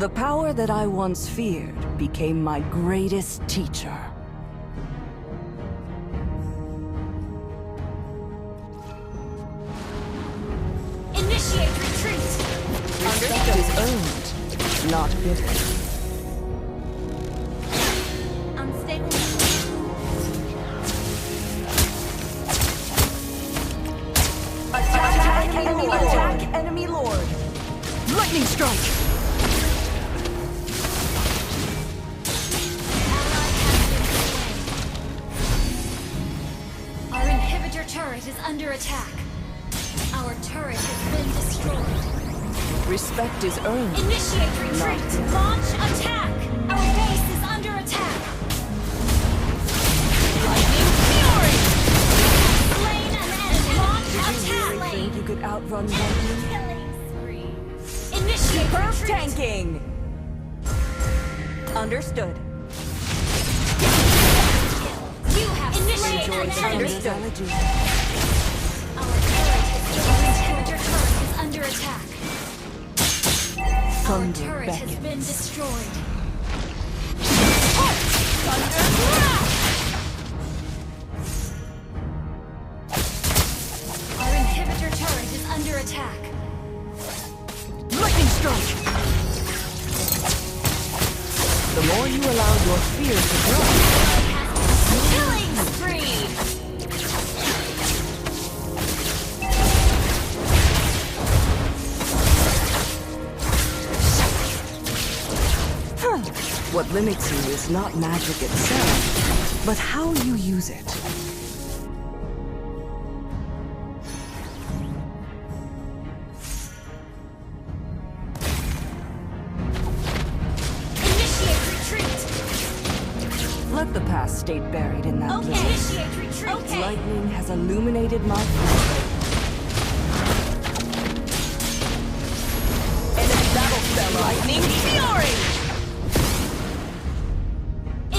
The power that I once feared became my greatest teacher. Initiate retreat! Respect is earned, not given. Unstable. Attack enemy lord! Lightning strike! Our inhibitor turret is under attack. Our turret has been destroyed. Respect is earned. Initiate retreat! Launch attack! Our base is under attack! Lightning fury! Slain an enemy! Launch attack! Think you could outrun lightning? Killing spree! Initiate Perf retreat! tanking! Understood. You have slain an enemy! Understood. Our inhibitor turret is under attack. Our Thunder turret has beckons. been destroyed. Our inhibitor turret is under attack. Lightning strike! The more you allow your fear to grow, Killing spree! what limits you is not magic itself, but how you use it. Initiate retreat! Let the past stay buried in that Okay. blade. Initiate retreat! Okay. Lightning has illuminated my path. Enemy battle spell, lightning fury!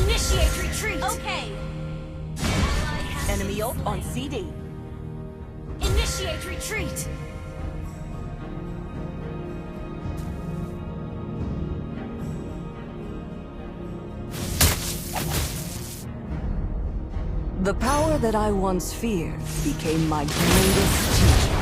Initiate retreat! Okay. Ally has Enemy been ult on slain. CD. Initiate retreat! The power that I once feared became my greatest teacher.